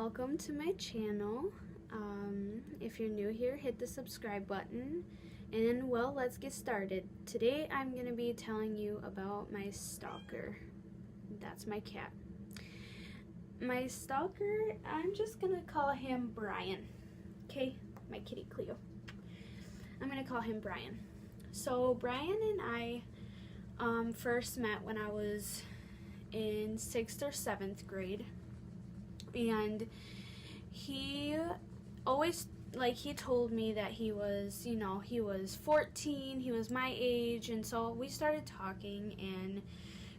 Welcome to my channel. If you're new here, hit the subscribe button, and well, let's get started. Today I'm going to be telling you about my stalker. That's my cat. My stalker, I'm just going to call him Brian. Okay, my kitty Cleo. I'm going to call him Brian. So Brian and I first met when I was in 6th or 7th grade. And he always, he told me that he was, he was 14, he was my age, and so we started talking, and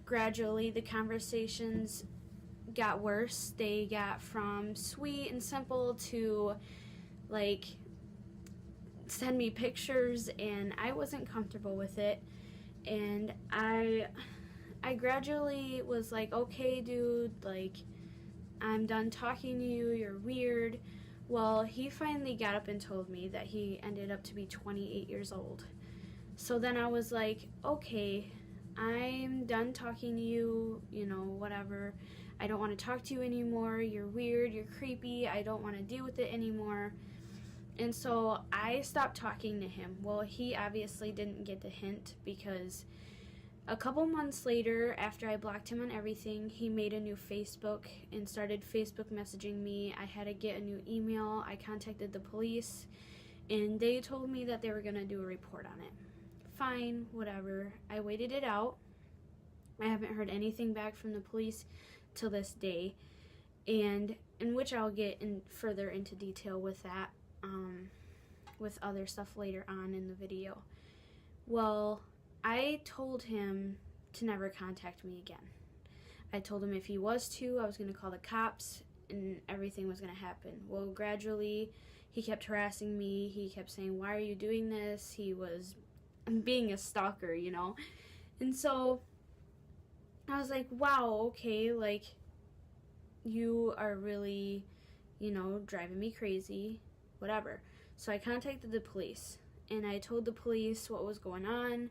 gradually the conversations got worse. They got from sweet and simple to, send me pictures, and I wasn't comfortable with it, and I gradually was like, okay, dude, I'm done talking to you, you're weird. Well, he finally got up and told me that he ended up to be 28 years old. So then I was like, okay, I'm done talking to you, whatever. I don't want to talk to you anymore. You're weird, you're creepy, I don't want to deal with it anymore. And so I stopped talking to him. Well, he obviously didn't get the hint, because a couple months later, after I blocked him on everything, he made a new Facebook and started Facebook messaging me. I had to get a new email. I contacted the police, and they told me that they were going to do a report on it. Fine, whatever. I waited it out. I haven't heard anything back from the police till this day, and in which I'll get further into detail with that, with other stuff later on in the video. Well, I told him to never contact me again. I told him if he was to, I was going to call the cops and everything was going to happen. Well, gradually, he kept harassing me. He kept saying, why are you doing this? He was being a stalker, And so I was like, wow, okay, you are really, driving me crazy, whatever. So I contacted the police. And I told the police what was going on.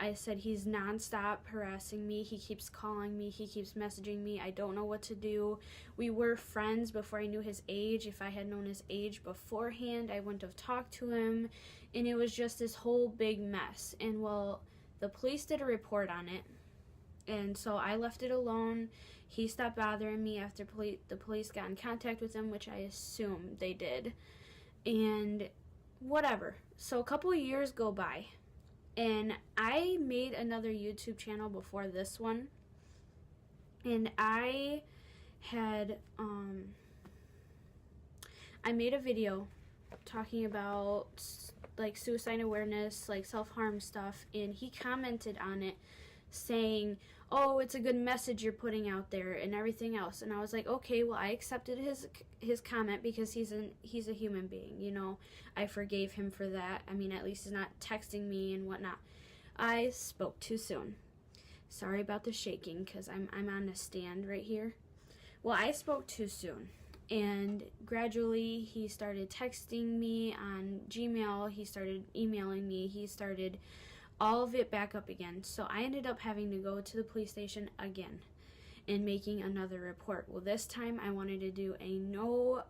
I said, he's nonstop harassing me. He keeps calling me. He keeps messaging me. I don't know what to do. We were friends before I knew his age. If I had known his age beforehand, I wouldn't have talked to him. And it was just this whole big mess. And well, the police did a report on it. And so I left it alone. He stopped bothering me after the police got in contact with him, which I assume they did. And whatever. So a couple of years go by, and I made another YouTube channel before this one, and I had I made a video talking about suicide awareness, self-harm stuff, and he commented on it saying, oh, it's a good message you're putting out there and everything else. And I was like, okay, well, I accepted his comment because he's a human being, I forgave him for that. I mean, at least he's not texting me and whatnot. I spoke too soon. Sorry about the shaking, because I'm on a stand right here. Well, I spoke too soon. And gradually he started texting me on Gmail, he started emailing me, he started all of it back up again. So I ended up having to go to the police station again and making another report. Well, this time I wanted to do a no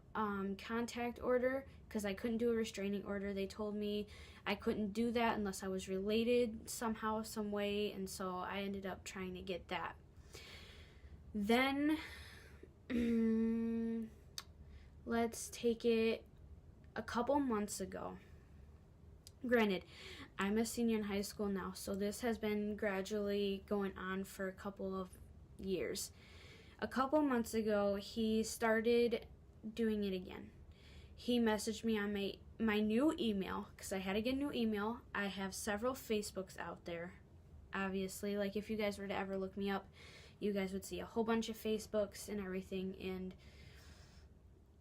contact order, because I couldn't do a restraining order. They told me I couldn't do that unless I was related somehow, some way, and so I ended up trying to get that. Then let's take it a couple months ago. Granted, I'm a senior in high school now, so this has been gradually going on for a couple of years. A couple months ago, he started doing it again. He messaged me on my new email, because I had to get a new email. I have several Facebooks out there, obviously. If you guys were to ever look me up, you guys would see a whole bunch of Facebooks and everything, and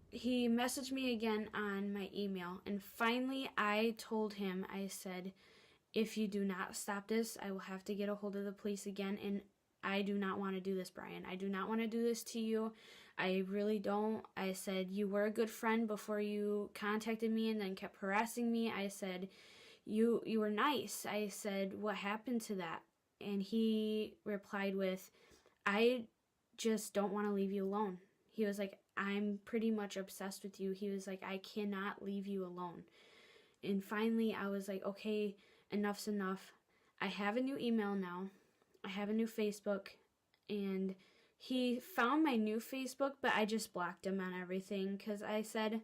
he messaged me again on my email, and finally I told him, I said, if you do not stop this, I will have to get a hold of the police again, and I do not want to do this, Brian. I do not want to do this to you. I really don't. I said, you were a good friend before you contacted me and then kept harassing me. I said, you were nice. I said, what happened to that? And he replied with, I just don't want to leave you alone. He was like, I'm pretty much obsessed with you. He was like, I cannot leave you alone. And finally, I was like, okay, enough's enough. I have a new email now. I have a new Facebook. And he found my new Facebook, but I just blocked him on everything because I said,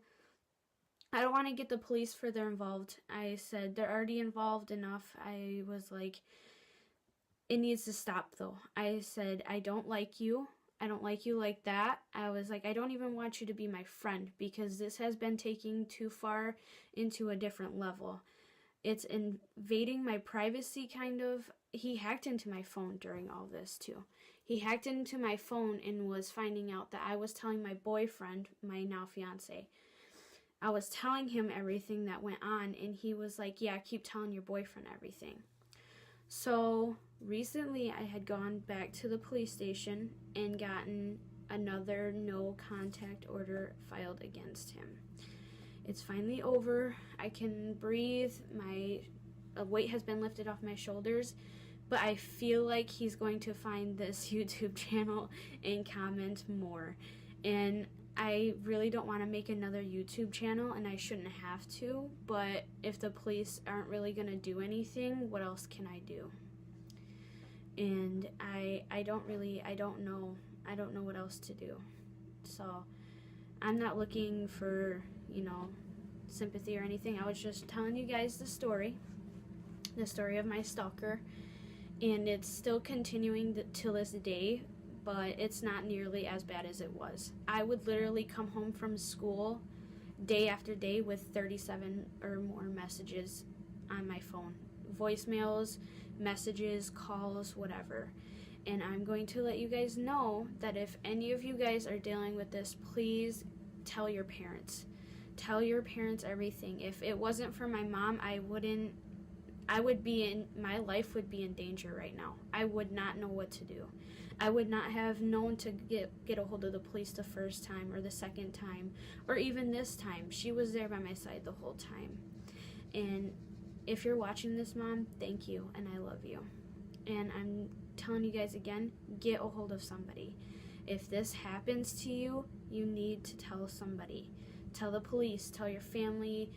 I don't want to get the police further involved. I said, they're already involved enough. I was like, it needs to stop though. I said, I don't like you. I don't like you like that. I was like, I don't even want you to be my friend because this has been taking too far into a different level. It's invading my privacy, kind of. He hacked into my phone during all this too. He hacked into my phone and was finding out that I was telling my boyfriend, my now fiance, I was telling him everything that went on, and he was like, yeah, keep telling your boyfriend everything. So recently I had gone back to the police station and gotten another no contact order filed against him. It's finally over. I can breathe. My weight has been lifted off my shoulders, but I feel like he's going to find this YouTube channel and comment more. And I really don't want to make another YouTube channel, and I shouldn't have to, but if the police aren't really going to do anything, what else can I do? And I don't know what else to do. So I'm not looking for, sympathy or anything. I was just telling you guys the story of my stalker, and it's still continuing till this day, but it's not nearly as bad as it was. I would literally come home from school day after day with 37 or more messages on my phone. Voicemails, messages, calls, whatever. And I'm going to let you guys know that if any of you guys are dealing with this, please tell your parents. Tell your parents everything. If it wasn't for my mom, my life would be in danger right now. I would not know what to do. I would not have known to get a hold of the police the first time or the second time or even this time. She was there by my side the whole time. And if you're watching this, Mom, thank you, and I love you. And I'm telling you guys again, get a hold of somebody. If this happens to you, you need to tell somebody. Tell the police, tell your family,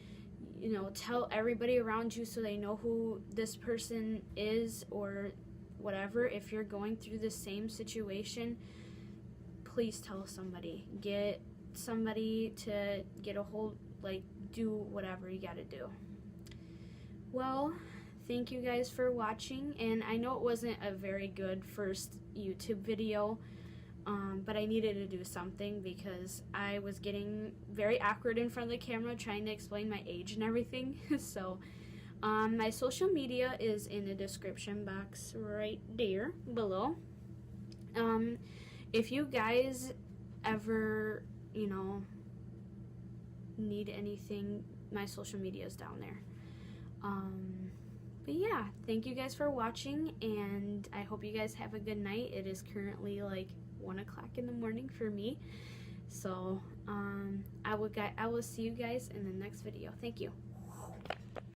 tell everybody around you so they know who this person is or whatever. If you're going through the same situation, please tell somebody. Get somebody to get a hold, do whatever you gotta do. Well, thank you guys for watching, and I know it wasn't a very good first YouTube video, but I needed to do something because I was getting very awkward in front of the camera trying to explain my age and everything. So my social media is in the description box right there below. If you guys ever, need anything, my social media is down there. But yeah, thank you guys for watching, and I hope you guys have a good night. It is currently 1 o'clock in the morning for me. So I will see you guys in the next video. Thank you.